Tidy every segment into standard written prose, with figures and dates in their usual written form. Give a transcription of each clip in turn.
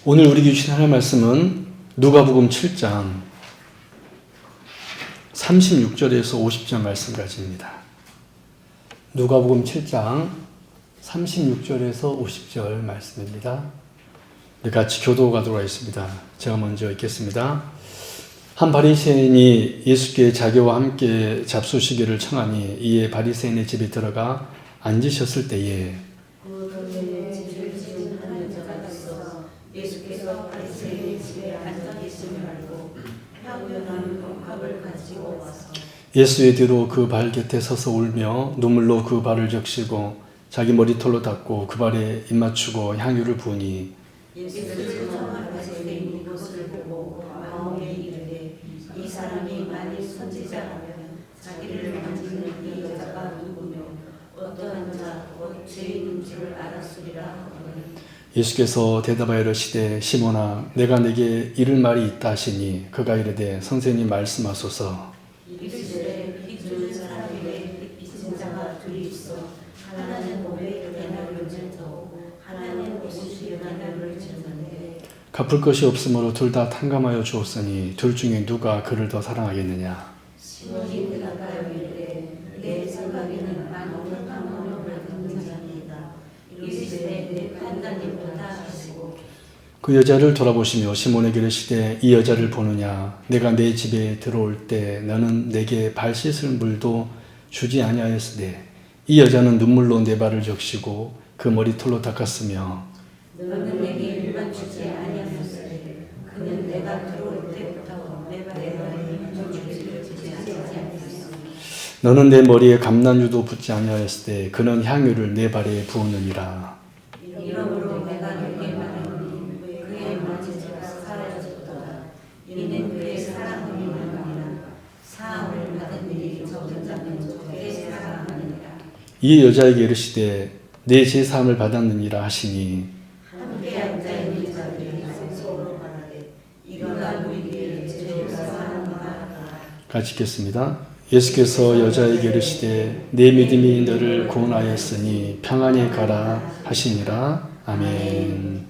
오늘 우리에게 주신 하나님의 말씀은 누가복음 7장 36절에서 50절 말씀까지입니다. 누가복음 7장 36절에서 50절 말씀입니다. 우리 같이 교도가도록 하겠습니다. 제가 먼저 읽겠습니다. 한 바리새인이 예수께 자기와 함께 잡수시기를 청하니 이에 바리새인의 집에 들어가 앉으셨을 때에 예수께서 바리새인의 집에 앉아 계심을 알고 향유 담은 컵을 가지고 와서 예수의 뒤로 그 발 곁에 서서 울며 눈물로 그 발을 적시고 자기 머리털로 닦고 그 발에 입 맞추고 향유를 부으니 예수께서 바리새인이 이것을 보고 마음에 이르되 이 사람이 만일 선지자라면 자기를 만지는 이 여자가 누구며 어떠한 자 곧 죄인인 줄 알았으리라 하거늘. 예수께서 대답하여 이르시되 시몬아 내가 내게 이를 말이 있다 하시니 그가 이르되 선생님 말씀하소서. 이르시되 빚 주는 사람에게 빚진 자가 둘이 있어 하나는 500데나리온을 졌고 하나는 50데나리온을 졌는데 갚을 것이 없으므로 둘 다 탕감하여 주었으니 둘 중에 누가 그를 더 사랑하겠느냐. 시몬이 대답하여 이르되 내 생각에는 많은 탕감을 받은 자입니다. 이르시되 내 판단님보다 하시고 그 여자를 돌아보시며 시몬에게 이르시되 이 여자를 보느냐. 내가 내 집에 들어올 때 너는 내게 발 씻을 물도 주지 아니하였으되 이 여자는 눈물로 내 발을 적시고 그 머리털로 닦았으며 너는 내게 일만 주지 아니하였으되 그는 내가 들어올 때부터 내 발에 물주지를 주지 아니하였으며 너는 내 머리에 감난유도 붓지 아니하였으되 그는 향유를 내 발에 부었느니라. 이러므로 내가 내게 말하노니 그의 만진 자가 사라졌도다. 이는 그의 사랑함이 아니라 사함을 받은 일이 적은 자는 그의 사랑하느니라. 이 여자에게 이르시되 내 제사함을 받았느니라 하시니 함께 앉아 있는 자들이 서로 말하되 이가 우리에게 죄를 사하는가. 같이 읽겠습니다. 예수께서 여자에게 이르시되 내 믿음이 너를 구원하였으니 평안히 가라 하시니라. 아멘.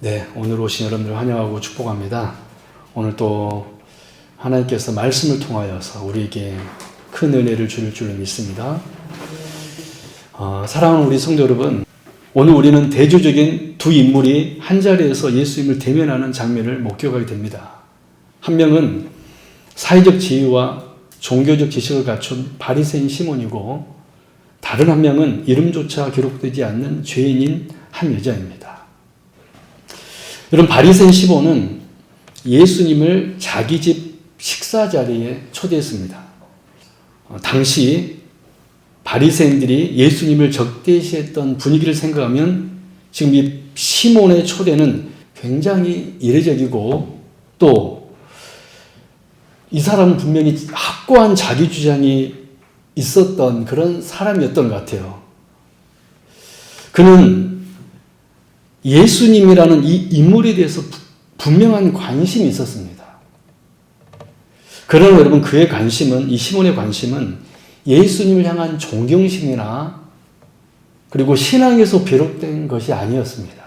네, 오늘 오신 여러분들 환영하고 축복합니다. 오늘 또 하나님께서 말씀을 통하여서 우리에게 큰 은혜를 줄 줄 믿습니다. 사랑하는 우리 성도 여러분, 오늘 우리는 대조적인 두 인물이 한 자리에서 예수님을 대면하는 장면을 목격하게 됩니다. 한 명은 사회적 지위와 종교적 지식을 갖춘 바리새인 시몬이고 다른 한 명은 이름조차 기록되지 않는 죄인인 한 여자입니다. 여러분, 바리새인 시몬은 예수님을 자기 집 식사 자리에 초대했습니다. 당시 바리새인들이 예수님을 적대시했던 분위기를 생각하면 지금 이 시몬의 초대는 굉장히 이례적이고 또 이 사람은 분명히 확고한 자기 주장이 있었던 그런 사람이었던 것 같아요. 그는 예수님이라는 이 인물에 대해서 분명한 관심이 있었습니다. 그러나 여러분, 그의 관심은, 이 시몬의 관심은 예수님을 향한 존경심이나 그리고 신앙에서 비롯된 것이 아니었습니다.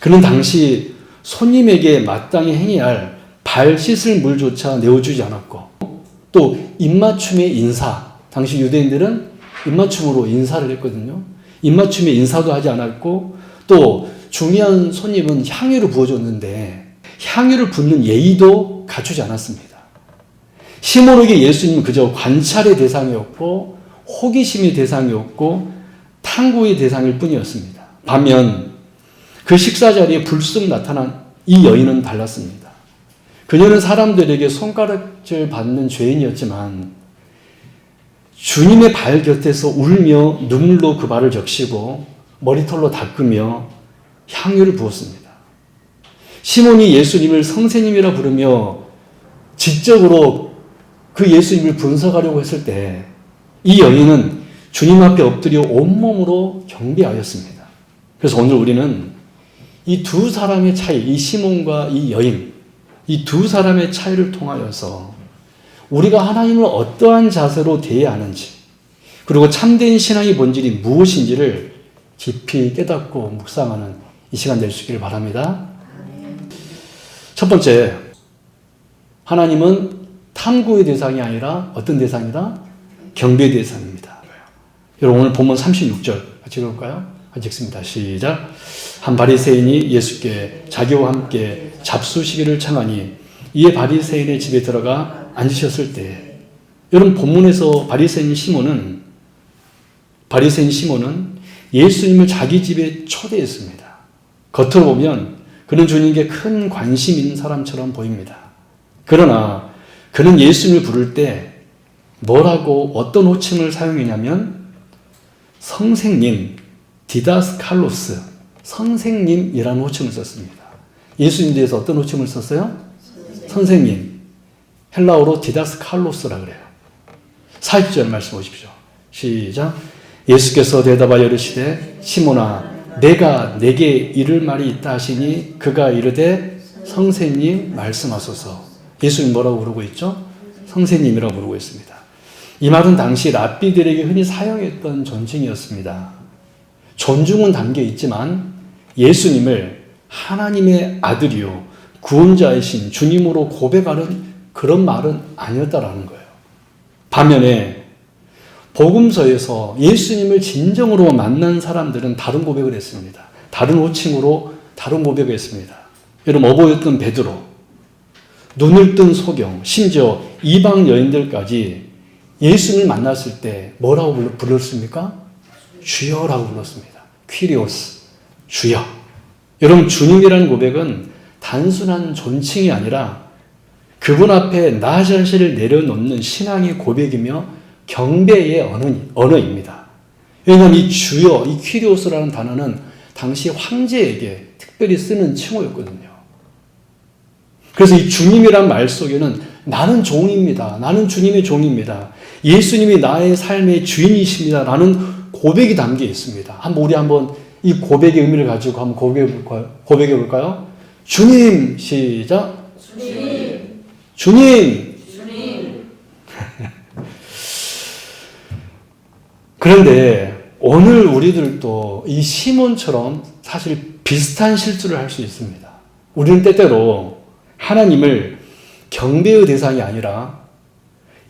그는 당시 손님에게 마땅히 행해야 할 발 씻을 물조차 내어주지 않았고 또 입맞춤의 인사, 당시 유대인들은 입맞춤으로 인사를 했거든요. 입맞춤의 인사도 하지 않았고 또 중요한 손님은 향유를 부어줬는데 향유를 붓는 예의도 갖추지 않았습니다. 시몬에게 예수님은 그저 관찰의 대상이었고 호기심의 대상이었고 탐구의 대상일 뿐이었습니다. 반면 그 식사 자리에 불쑥 나타난 이 여인은 달랐습니다. 그녀는 사람들에게 손가락질 받는 죄인이었지만 주님의 발 곁에서 울며 눈물로 그 발을 적시고 머리털로 닦으며 향유를 부었습니다. 시몬이 예수님을 선생님이라 부르며 지적으로 그 예수님을 분석하려고 했을 때 이 여인은 주님 앞에 엎드려 온몸으로 경배하였습니다. 그래서 오늘 우리는 이 두 사람의 차이, 이 시몬과 이 여인, 이 두 사람의 차이를 통하여서 우리가 하나님을 어떠한 자세로 대해야 하는지, 그리고 참된 신앙의 본질이 무엇인지를 깊이 깨닫고 묵상하는 이 시간 될 수 있기를 바랍니다. 첫 번째, 하나님은 탐구의 대상이 아니라 어떤 대상이다? 경배의 대상입니다. 여러분 오늘 본문 36절 같이 읽을까요? 같이 읽습니다. 시작. 한 바리새인이 예수께 자기와 함께 잡수시기를 청하니 이에 바리새인의 집에 들어가 앉으셨을 때, 여러분 본문에서 바리새인 시몬은 예수님을 자기 집에 초대했습니다. 겉으로 보면 그는 주님께 큰 관심 있는 사람처럼 보입니다. 그러나 그는 예수님을 부를 때 뭐라고 어떤 호칭을 사용했냐면 선생님, 디다스칼로스, 선생님이라는 호칭을 썼습니다. 예수님에 대해서 어떤 호칭을 썼어요? 선생님. 헬라어로 디다스칼로스라 그래요. 40절 말씀 보십시오. 시작. 예수께서 대답하여 이르시되 시몬아 내가 내게 이를 말이 있다 하시니 그가 이르되 선생님 말씀하소서. 예수님 뭐라고 부르고 있죠? 선생님이라고 부르고 있습니다. 이 말은 당시 랍비들에게 흔히 사용했던 존칭이었습니다. 존중은 담겨 있지만 예수님을 하나님의 아들이요 구원자이신 주님으로 고백하는 그런 말은 아니었다라는 거예요. 반면에 복음서에서 예수님을 진정으로 만난 사람들은 다른 고백을 했습니다. 다른 호칭으로 다른 고백을 했습니다. 여러분 어보였던 베드로, 눈을 뜬 소경, 심지어 이방 여인들까지 예수님을 만났을 때 뭐라고 불렀습니까? 주여라고 불렀습니다. 퀴리오스, 주여. 여러분 주님이라는 고백은 단순한 존칭이 아니라 그분 앞에 나 자신을 내려놓는 신앙의 고백이며 경배의 언어입니다. 왜냐하면 이 주여, 이 퀴리오스라는 단어는 당시 황제에게 특별히 쓰는 칭호였거든요. 그래서 이 주님이란 말 속에는 나는 종입니다. 나는 주님의 종입니다. 예수님이 나의 삶의 주인이십니다. 라는 고백이 담겨 있습니다. 우리 한번 이 고백의 의미를 가지고 한번 고백해 볼까요? 주님, 시작. 주님. 주님. 그런데 오늘 우리들도 이 시몬처럼 사실 비슷한 실수를 할 수 있습니다. 우리는 때때로 하나님을 경배의 대상이 아니라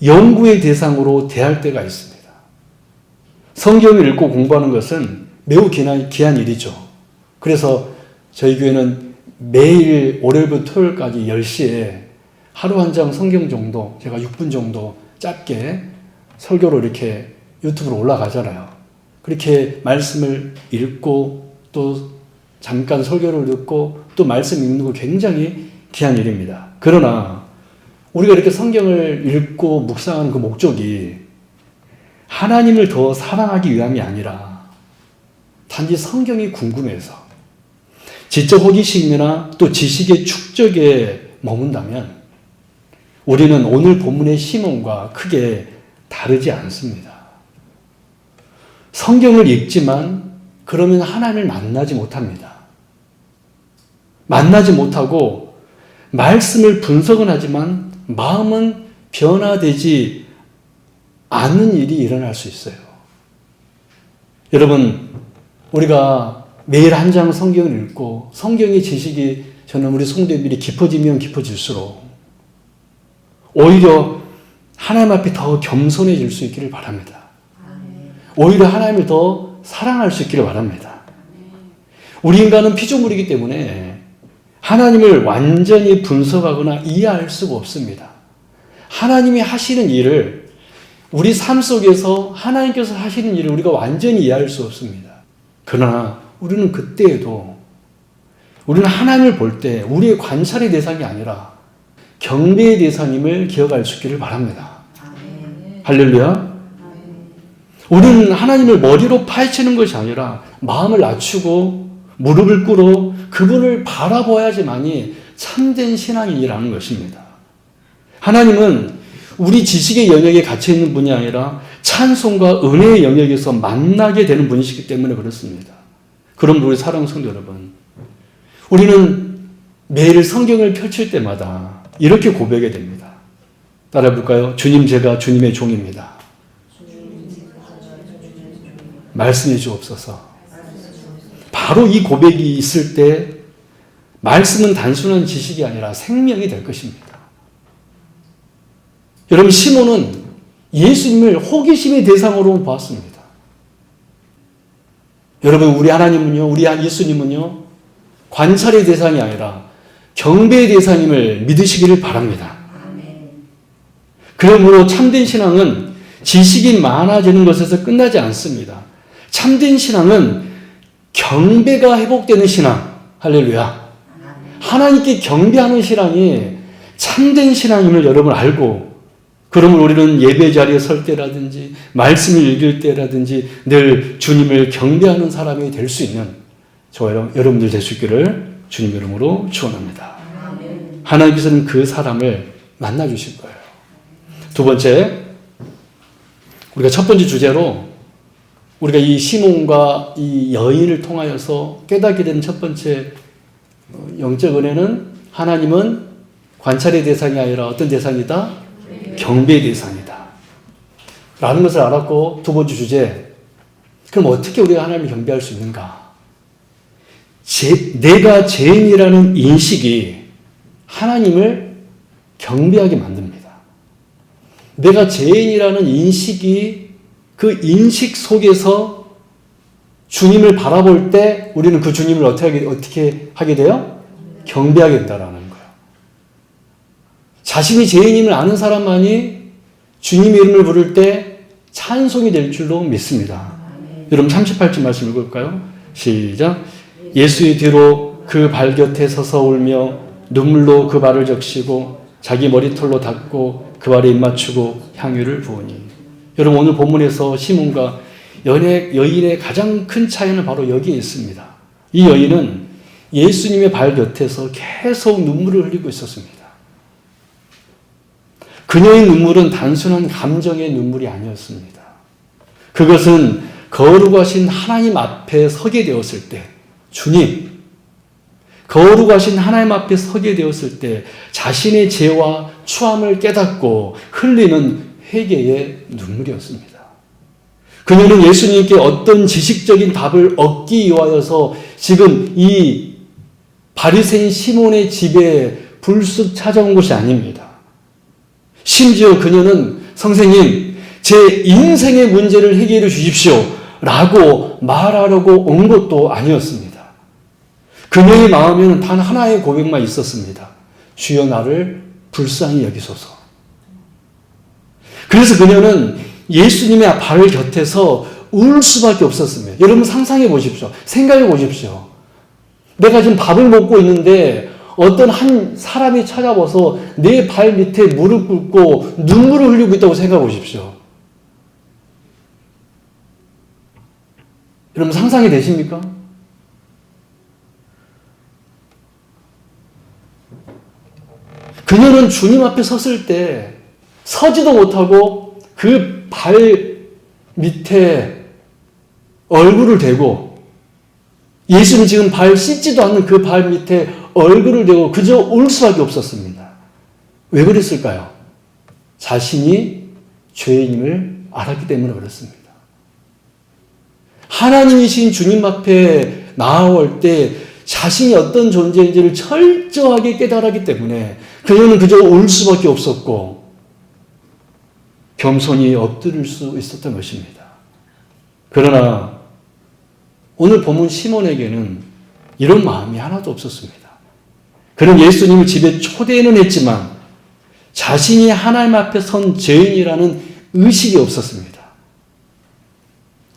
연구의 대상으로 대할 때가 있습니다. 성경을 읽고 공부하는 것은 매우 귀한 일이죠. 그래서 저희 교회는 매일 월요일부터 토요일까지 10시에 하루 한 장 성경 정도, 제가 6분 정도 짧게 설교로 이렇게 유튜브로 올라가잖아요. 그렇게 말씀을 읽고 또 잠깐 설교를 듣고 또 말씀 읽는 거 굉장히 귀한 일입니다. 그러나 우리가 이렇게 성경을 읽고 묵상하는 그 목적이 하나님을 더 사랑하기 위함이 아니라 단지 성경이 궁금해서 지적 호기심이나 또 지식의 축적에 머문다면 우리는 오늘 본문의 시몬과 크게 다르지 않습니다. 성경을 읽지만 그러면 하나님을 만나지 못합니다. 만나지 못하고 말씀을 분석은 하지만 마음은 변화되지 않는 일이 일어날 수 있어요. 여러분, 우리가 매일 한 장 성경을 읽고 성경의 지식이 저는 우리 성도들이 깊어지면 깊어질수록 오히려 하나님 앞에 더 겸손해질 수 있기를 바랍니다. 오히려 하나님을 더 사랑할 수 있기를 바랍니다. 우리 인간은 피조물이기 때문에 하나님을 완전히 분석하거나 이해할 수가 없습니다. 하나님이 하시는 일을 우리 삶 속에서 하나님께서 하시는 일을 우리가 완전히 이해할 수 없습니다. 그러나 우리는 그때에도 우리는 하나님을 볼 때 우리의 관찰의 대상이 아니라 경배의 대상임을 기억할 수 있기를 바랍니다. 할렐루야. 우리는 하나님을 머리로 파헤치는 것이 아니라 마음을 낮추고 무릎을 꿇어 그분을 바라보아야지만이 참된 신앙인이라는 것입니다. 하나님은 우리 지식의 영역에 갇혀있는 분이 아니라 찬송과 은혜의 영역에서 만나게 되는 분이시기 때문에 그렇습니다. 그럼 우리 사랑하는 성도 여러분, 우리는 매일 성경을 펼칠 때마다 이렇게 고백해야 됩니다. 따라해 볼까요? 주님, 제가 주님의 종입니다. 말씀해 주옵소서. 바로 이 고백이 있을 때 말씀은 단순한 지식이 아니라 생명이 될 것입니다. 여러분, 시몬은 예수님을 호기심의 대상으로 보았습니다. 여러분, 우리 하나님은요, 우리 예수님은요, 관찰의 대상이 아니라 경배의 대상임을 믿으시기를 바랍니다. 그러므로 참된 신앙은 지식이 많아지는 것에서 끝나지 않습니다. 참된 신앙은 경배가 회복되는 신앙, 할렐루야. 하나님께 경배하는 신앙이 참된 신앙임을 여러분 알고, 그러면 우리는 예배 자리에 설 때라든지 말씀을 읽을 때라든지 늘 주님을 경배하는 사람이 될 수 있는 여러분들 될 수 있기를 주님 이름으로 축원합니다. 하나님께서는 그 사람을 만나 주실 거예요. 두 번째, 우리가 첫 번째 주제로 우리가 이 시몬과 이 여인을 통하여서 깨닫게 되는 첫 번째 영적 은혜는 하나님은 관찰의 대상이 아니라 어떤 대상이다? 경배의 대상이다. 라는 것을 알았고, 두 번째 주제, 그럼 어떻게 우리가 하나님을 경배할 수 있는가? 내가 죄인이라는 인식이 하나님을 경배하게 만듭니다. 내가 죄인이라는 인식이 그 인식 속에서 주님을 바라볼 때 우리는 그 주님을 어떻게 하게 돼요? 경배하게 된다라는 거예요. 자신이 죄인임을 아는 사람만이 주님의 이름을 부를 때 찬송이 될 줄로 믿습니다. 여러분 38절 말씀 읽을까요? 시작. 예수의 뒤로 그 발 곁에 서서 울며 눈물로 그 발을 적시고 자기 머리털로 닦고 그 발에 입맞추고 향유를 부으니. 여러분 오늘 본문에서 시몬과 여인의 가장 큰 차이는 바로 여기에 있습니다. 이 여인은 예수님의 발 곁에서 계속 눈물을 흘리고 있었습니다. 그녀의 눈물은 단순한 감정의 눈물이 아니었습니다. 그것은 거룩하신 하나님 앞에 서게 되었을 때, 주님, 거룩하신 하나님 앞에 서게 되었을 때 자신의 죄와 추함을 깨닫고 흘리는 회개의 눈물이었습니다. 그녀는 예수님께 어떤 지식적인 답을 얻기 위하여서 지금 이 바리새인 시몬의 집에 불쑥 찾아온 것이 아닙니다. 심지어 그녀는 선생님, 제 인생의 문제를 해결해 주십시오 라고 말하려고 온 것도 아니었습니다. 그녀의 마음에는 단 하나의 고백만 있었습니다. 주여 나를 불쌍히 여기소서. 그래서 그녀는 예수님의 발 곁에서 울 수밖에 없었습니다. 여러분 상상해 보십시오. 생각해 보십시오. 내가 지금 밥을 먹고 있는데 어떤 한 사람이 찾아와서 내 발 밑에 무릎 꿇고 눈물을 흘리고 있다고 생각해 보십시오. 여러분 상상이 되십니까? 그녀는 주님 앞에 섰을 때 서지도 못하고 그 발 밑에 얼굴을 대고, 예수님 지금 발 씻지도 않는 그 발 밑에 얼굴을 대고 그저 울 수밖에 없었습니다. 왜 그랬을까요? 자신이 죄인임을 알았기 때문에 그렇습니다. 하나님이신 주님 앞에 나아올 때 자신이 어떤 존재인지를 철저하게 깨달았기 때문에 그녀는 그저 울 수밖에 없었고 겸손히 엎드릴 수 있었던 것입니다. 그러나 오늘 본문 시몬에게는 이런 마음이 하나도 없었습니다. 그는 예수님을 집에 초대는 했지만 자신이 하나님 앞에 선 죄인이라는 의식이 없었습니다.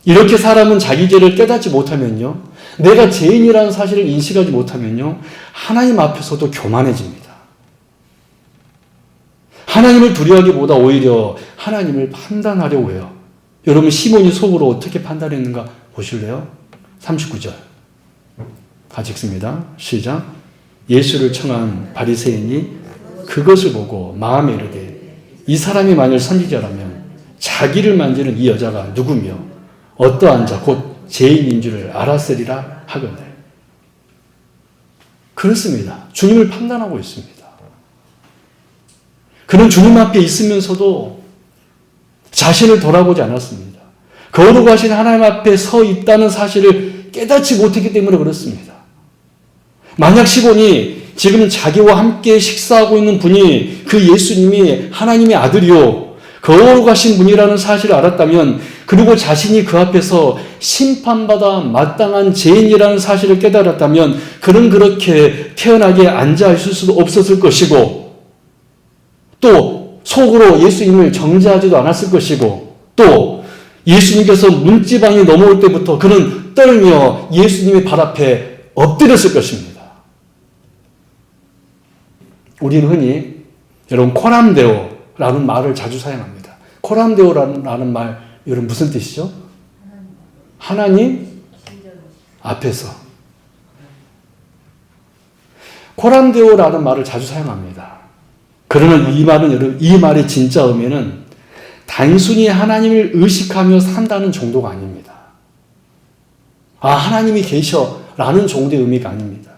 이렇게 사람은 자기 죄를 깨닫지 못하면요, 내가 죄인이라는 사실을 인식하지 못하면요, 하나님 앞에서도 교만해집니다. 하나님을 두려워하기보다 오히려 하나님을 판단하려고 해요. 여러분 시몬이 속으로 어떻게 판단했는가 보실래요? 39절 같이 읽습니다. 시작. 예수를 청한 바리새인이 그것을 보고 마음에 이르되 이 사람이 만일 선지자라면 자기를 만지는 이 여자가 누구며 어떠한 자 곧 죄인인 줄을 알았으리라 하거늘. 그렇습니다. 주님을 판단하고 있습니다. 그는 주님 앞에 있으면서도 자신을 돌아보지 않았습니다. 거룩하신 하나님 앞에 서 있다는 사실을 깨닫지 못했기 때문에 그렇습니다. 만약 시몬이 지금 자기와 함께 식사하고 있는 분이 그 예수님이 하나님의 아들이요 거룩하신 분이라는 사실을 알았다면, 그리고 자신이 그 앞에서 심판받아 마땅한 죄인이라는 사실을 깨달았다면 그는 그렇게 태연하게 앉아 있을 수도 없었을 것이고, 또 속으로 예수님을 정죄하지도 않았을 것이고, 또 예수님께서 문지방이 넘어올 때부터 그는 떨며 예수님의 발 앞에 엎드렸을 것입니다. 우리는 흔히 여러분 코람데오라는 말을 자주 사용합니다. 코람데오라는 말 여러분 무슨 뜻이죠? 하나님 앞에서. 코람데오라는 말을 자주 사용합니다. 그러나 이 말의 진짜 의미는 단순히 하나님을 의식하며 산다는 정도가 아닙니다. 아, 하나님이 계셔라는 정도의 의미가 아닙니다.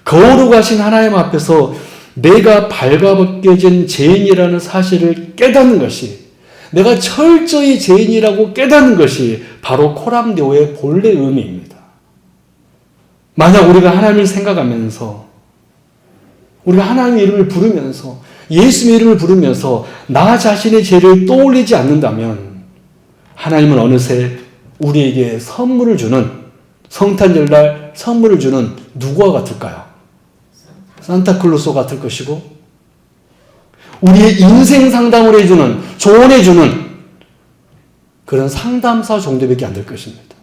거룩하신 하나님 앞에서 내가 발가벗겨진 죄인이라는 사실을 깨닫는 것이, 내가 철저히 죄인이라고 깨닫는 것이 바로 코람데오의 본래 의미입니다. 만약 우리가 하나님을 생각하면서, 우리가 하나님의 이름을 부르면서, 예수의 이름을 부르면서 나 자신의 죄를 떠올리지 않는다면 하나님은 어느새 우리에게 선물을 주는, 성탄절날 선물을 주는 누구와 같을까요? 산타클로스 같을 것이고, 우리의 인생 상담을 해주는, 조언해주는 그런 상담사 정도밖에 안 될 것입니다.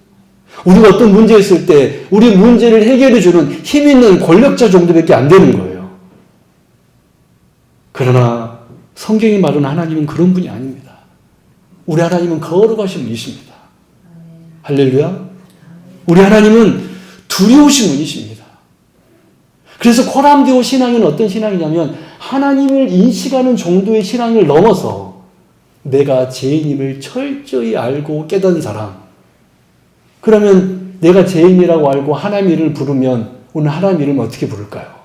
우리가 어떤 문제 있을 때 우리 문제를 해결해주는 힘 있는 권력자 정도밖에 안 되는 거예요. 그러나 성경이 말하는 하나님은 그런 분이 아닙니다. 우리 하나님은 거룩하신 분이십니다. 할렐루야. 우리 하나님은 두려우신 분이십니다. 그래서 코람데오 신앙은 어떤 신앙이냐면 하나님을 인식하는 정도의 신앙을 넘어서 내가 죄인임을 철저히 알고 깨닫는 사람. 그러면 내가 죄인이라고 알고 하나님 이름을 부르면 오늘 하나님 이름을 어떻게 부를까요?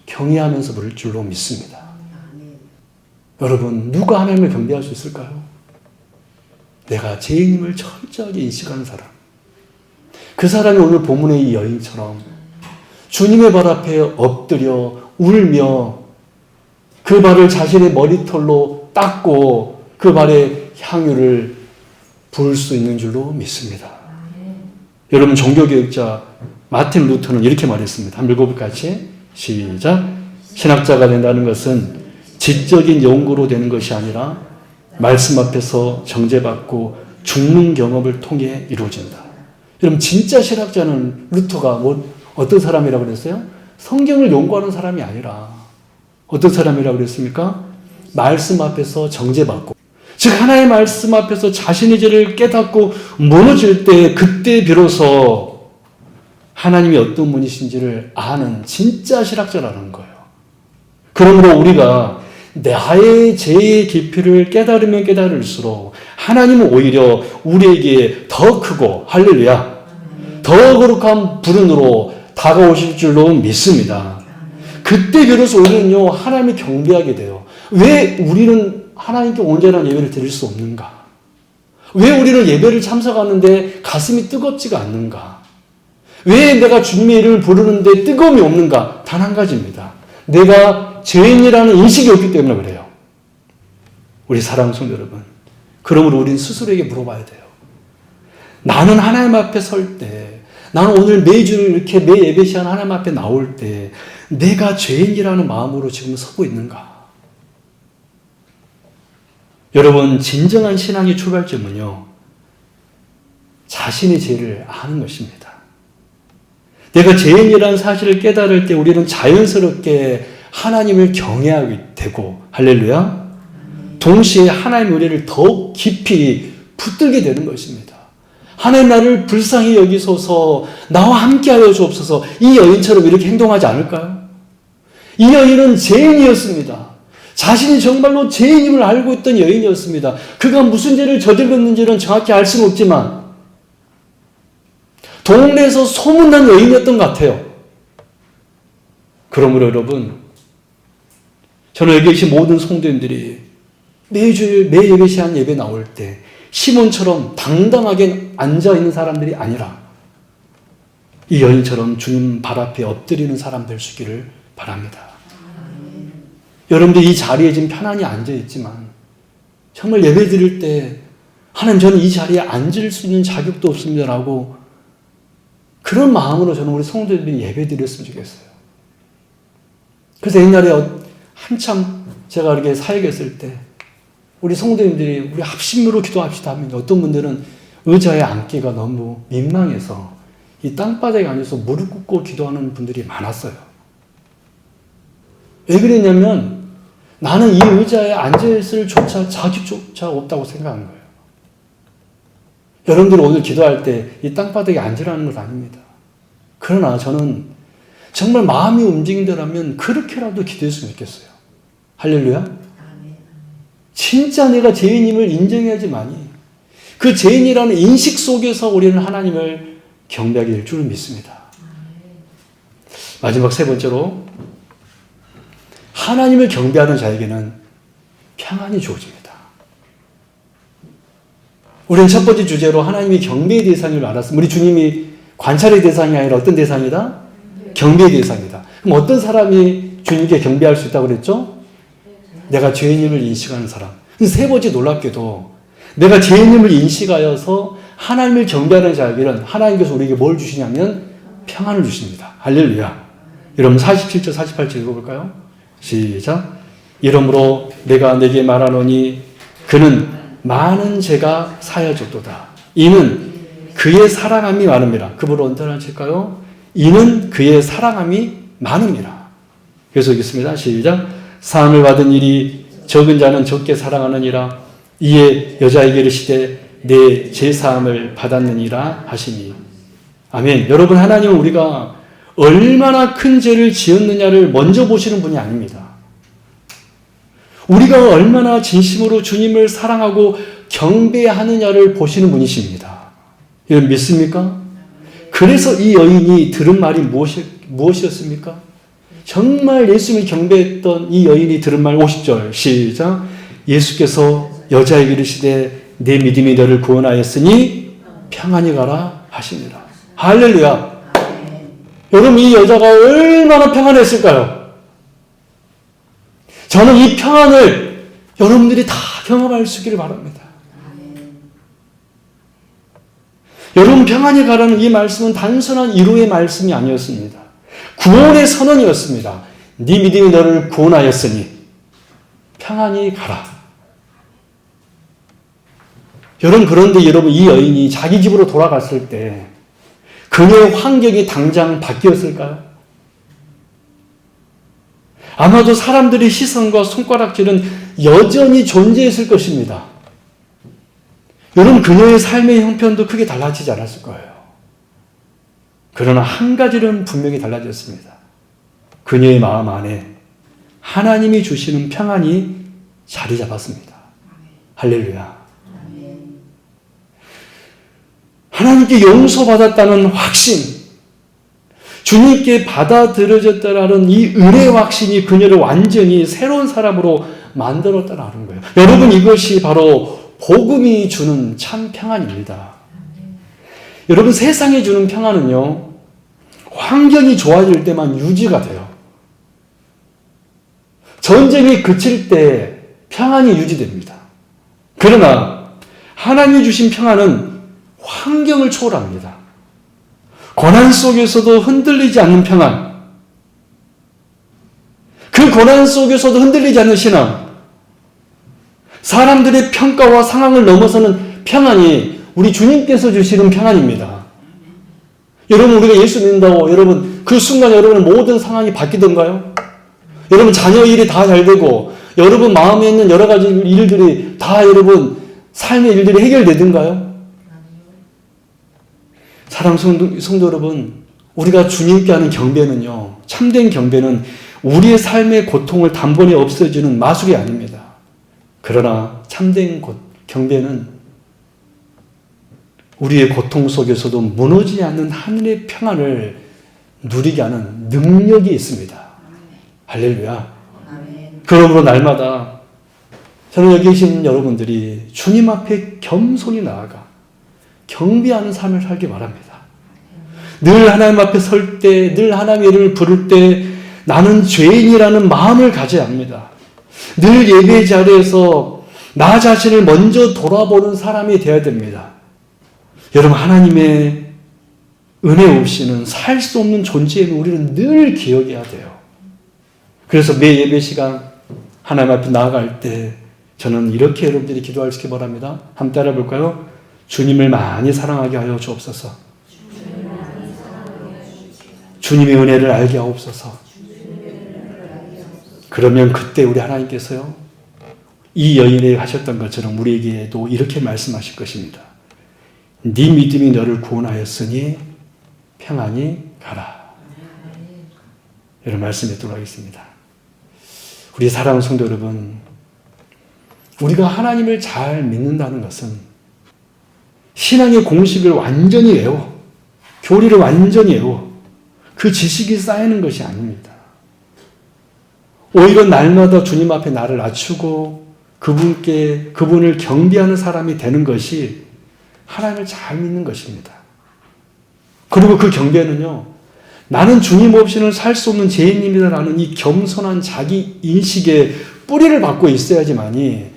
경외하면서 부를 줄로 믿습니다. 여러분, 누가 하나님을 경배할 수 있을까요? 내가 죄인임을 철저하게 인식하는 사람. 그 사람이 오늘 본문의 이 여인처럼 주님의 발 앞에 엎드려 울며 그 발을 자신의 머리털로 닦고 그 발에 향유를 부을 수 있는 줄로 믿습니다. 여러분, 종교개혁자 마틴 루터는 이렇게 말했습니다. 한번 읽어볼까요? 시작. 신학자가 된다는 것은 지적인 연구로 되는 것이 아니라 말씀 앞에서 정죄받고 죽는 경험을 통해 이루어진다. 여러분, 진짜 신학자는 루터가 어떤 사람이라고 그랬어요? 성경을 연구하는 사람이 아니라 어떤 사람이라고 그랬습니까? 말씀 앞에서 정죄받고, 즉 하나님의 말씀 앞에서 자신의 죄를 깨닫고 무너질 때, 그때 비로소 하나님이 어떤 분이신지를 아는 진짜 신학자라는 거예요. 그러므로 우리가 나의 죄의 깊이를 깨달으면 깨달을수록 하나님은 오히려 우리에게 더 크고, 할렐루야, 더 거룩한 불운으로 다가오실 줄로 믿습니다. 그때 비로소 우리는요, 하나님을 경배하게 돼요. 왜 우리는 하나님께 온전한 예배를 드릴 수 없는가? 왜 우리는 예배를 참석하는데 가슴이 뜨겁지가 않는가? 왜 내가 주님의 이름을 부르는데 뜨거움이 없는가? 단 한 가지입니다. 내가 죄인이라는 인식이 없기 때문에 그래요. 우리 사랑하는 성도 여러분, 그러므로 우리는 스스로에게 물어봐야 돼요. 나는 하나님 앞에 설 때, 나는 오늘 매주 이렇게 매 예배 시간 하나님 앞에 나올 때 내가 죄인이라는 마음으로 지금 서고 있는가? 여러분, 진정한 신앙의 출발점은요, 자신의 죄를 아는 것입니다. 내가 죄인이라는 사실을 깨달을 때 우리는 자연스럽게 하나님을 경외하게 되고, 할렐루야, 동시에 하나님의 은혜를 더욱 깊이 붙들게 되는 것입니다. 하나님 나를 불쌍히 여기소서, 나와 함께하여 주옵소서. 이 여인처럼 이렇게 행동하지 않을까요? 이 여인은 죄인이었습니다. 자신이 정말로 죄인임을 알고 있던 여인이었습니다. 그가 무슨 죄를 저질렀는지는 정확히 알 수는 없지만 동네에서 소문난 여인이었던 것 같아요. 그러므로 여러분, 저는 여기 계신 모든 성도님들이 매주 매 예배 시간 예배 나올 때 시몬처럼 당당하게 앉아있는 사람들이 아니라 이 여인처럼 주님 발 앞에 엎드리는 사람 될 수 있기를 바랍니다. 여러분들 이 자리에 지금 편안히 앉아있지만 정말 예배 드릴 때 하나님 저는 이 자리에 앉을 수 있는 자격도 없습니다라고 그런 마음으로 저는 우리 성도들이 예배 드렸으면 좋겠어요. 그래서 옛날에 한참 제가 이렇게 사역했을 때 우리 성도님들이 우리 합심으로 기도합시다 하면 어떤 분들은 의자에 앉기가 너무 민망해서 이 땅바닥에 앉아서 무릎 꿇고 기도하는 분들이 많았어요. 왜 그랬냐면 나는 이 의자에 앉아있을 조차 자격조차 없다고 생각한 거예요. 여러분들 오늘 기도할 때 이 땅바닥에 앉으라는 건 아닙니다. 그러나 저는 정말 마음이 움직인다면 그렇게라도 기도했으면 좋겠어요. 할렐루야. 진짜 내가 죄인임을 인정해야지만이 그 죄인이라는 인식 속에서 우리는 하나님을 경배하게 될 줄을 믿습니다. 마지막 세 번째로 하나님을 경배하는 자에게는 평안이 주어집니다. 우리는 첫 번째 주제로 하나님이 경배의 대상을 알았습니다. 우리 주님이 관찰의 대상이 아니라 어떤 대상이다? 경배의 대상이다. 그럼 어떤 사람이 주님께 경배할 수 있다고 그랬죠? 내가 죄인임을 인식하는 사람. 세 번째 놀랍게도 내가 죄인임을 인식하여서 하나님을 경배하는 자에게는 하나님께서 우리에게 뭘 주시냐면 평안을 주십니다. 할렐루야. 여러분 47절 48절 읽어볼까요? 시작. 이러므로 내가 내게 말하노니 그는 많은 죄가 사여졌도다. 이는 그의 사랑함이 많음이라. 그분을 언제할까요? 이는 그의 사랑함이 많음이라. 그래서 읽겠습니다. 시작. 사함을 받은 일이 적은 자는 적게 사랑하느니라. 이에 여자에게 이르시되 내 죄사함을 받았느니라 하시니. 아멘. 여러분 하나님은 우리가 얼마나 큰 죄를 지었느냐를 먼저 보시는 분이 아닙니다. 우리가 얼마나 진심으로 주님을 사랑하고 경배하느냐를 보시는 분이십니다. 여러분 믿습니까? 그래서 이 여인이 들은 말이 무엇이었습니까? 정말 예수님을 경배했던 이 여인이 들은 말 50절 시작. 예수께서 여자에게 이르시되 내 믿음이 너를 구원하였으니 평안히 가라 하시니라. 할렐루야. 여러분 이 여자가 얼마나 평안했을까요? 저는 이 평안을 여러분들이 다 경험할 수 있기를 바랍니다. 여러분 평안히 가라는 이 말씀은 단순한 위로의 말씀이 아니었습니다. 구원의 선언이었습니다. 네 믿음이 너를 구원하였으니 평안히 가라. 여러분 그런데 여러분 이 여인이 자기 집으로 돌아갔을 때 그녀의 환경이 당장 바뀌었을까요? 아마도 사람들의 시선과 손가락질은 여전히 존재했을 것입니다. 여러분 그녀의 삶의 형편도 크게 달라지지 않았을 거예요. 그러나 한 가지는 분명히 달라졌습니다. 그녀의 마음 안에 하나님이 주시는 평안이 자리 잡았습니다. 할렐루야. 하나님께 용서받았다는 확신, 주님께 받아들여졌다는 이 은혜의 확신이 그녀를 완전히 새로운 사람으로 만들었다는 거예요. 여러분 이것이 바로 복음이 주는 참 평안입니다. 여러분 세상이 주는 평안은요, 환경이 좋아질 때만 유지가 돼요. 전쟁이 그칠 때 평안이 유지됩니다. 그러나 하나님이 주신 평안은 환경을 초월합니다. 고난 속에서도 흔들리지 않는 평안, 그 고난 속에서도 흔들리지 않는 신앙, 사람들의 평가와 상황을 넘어서는 평안이 우리 주님께서 주시는 평안입니다. 여러분 우리가 예수 믿는다고 여러분 그 순간 여러분의 모든 상황이 바뀌던가요? 여러분 자녀 일이 다 잘 되고 여러분 마음에 있는 여러 가지 일들이 다 여러분 삶의 일들이 해결되던가요? 사랑하는 성도 여러분, 우리가 주님께 하는 경배는요, 참된 경배는 우리의 삶의 고통을 단번에 없애주는 마술이 아닙니다. 그러나 참된 경배는 우리의 고통 속에서도 무너지지 않는 하늘의 평안을 누리게 하는 능력이 있습니다. 할렐루야. 그러므로 날마다 저는 여기 계신 여러분들이 주님 앞에 겸손히 나아가 경배하는 삶을 살기 바랍니다. 늘 하나님 앞에 설 때, 늘 하나님의 이름을 부를 때 나는 죄인이라는 마음을 가져야 합니다. 늘 예배 자리에서 나 자신을 먼저 돌아보는 사람이 되어야 됩니다. 여러분, 하나님의 은혜 없이는 살 수 없는 존재임을 우리는 늘 기억해야 돼요. 그래서 매 예배 시간 하나님 앞에 나아갈 때 저는 이렇게 여러분들이 기도할 수 있기 바랍니다. 한번 따라 볼까요? 주님을 많이 사랑하게 하여 주옵소서. 주님의 은혜를 알게 하옵소서. 그러면 그때 우리 하나님께서요, 이 여인에게 하셨던 것처럼 우리에게도 이렇게 말씀하실 것입니다. 네 믿음이 너를 구원하였으니 평안히 가라. 이런 말씀 듣도록 하겠습니다. 우리 사랑하는 성도 여러분, 우리가 하나님을 잘 믿는다는 것은 신앙의 공식을 완전히 외워, 교리를 완전히 외워 그 지식이 쌓이는 것이 아닙니다. 오히려 날마다 주님 앞에 나를 낮추고 그분을 경배하는 사람이 되는 것이 하나님을 잘 믿는 것입니다. 그리고 그 경배는요, 나는 주님 없이는 살 수 없는 죄인입니다라는 이 겸손한 자기 인식의 뿌리를 받고 있어야지만이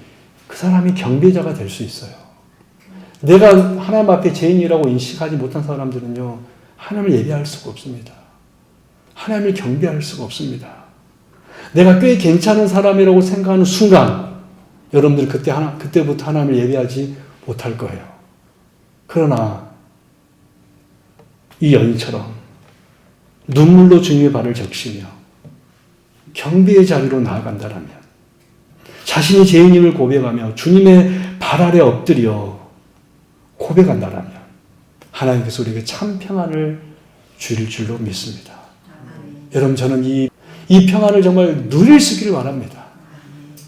그 사람이 경배자가 될 수 있어요. 내가 하나님 앞에 죄인이라고 인식하지 못한 사람들은요, 하나님을 예배할 수가 없습니다. 하나님을 경배할 수가 없습니다. 내가 꽤 괜찮은 사람이라고 생각하는 순간 여러분들 그때부터 하나님을 예배하지 못할 거예요. 그러나 이 여인처럼 눈물로 주님의 발을 적시며 경배의 자리로 나아간다라면, 자신이 죄인임을 고백하며 주님의 발 아래 엎드려 고백한다라면 하나님께서 우리에게 참 평안을 주실 줄로 믿습니다. 여러분, 저는 이 평안을 정말 누릴 수 있기를 바랍니다.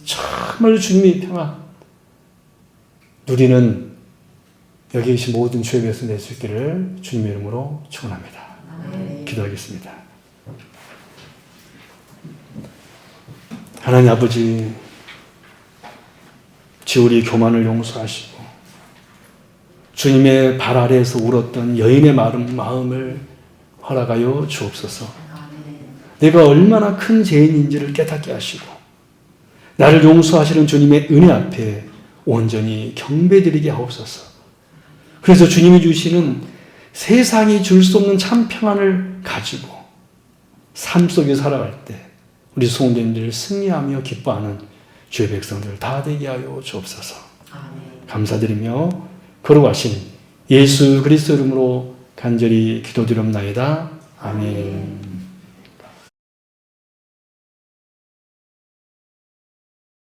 정말 주님의 평안 누리는 여기 계신 모든 주의 백성 될 수 있기를 주님의 이름으로 축원합니다. 기도하겠습니다. 하나님 아버지, 주 우리 교만을 용서하시고 주님의 발 아래에서 울었던 여인의 마음을 허락하여 주옵소서. 내가 얼마나 큰 죄인인지를 깨닫게 하시고 나를 용서하시는 주님의 은혜 앞에 온전히 경배드리게 하옵소서. 그래서 주님이 주시는 세상이 줄 수 없는 참 평안을 가지고 삶 속에 살아갈 때 우리 성도님들을 승리하며 기뻐하는 주의 백성들 다 되게 하여 주옵소서. 감사드리며 거룩하신 예수 그리스도 이름으로 간절히 기도드립나이다. 아멘.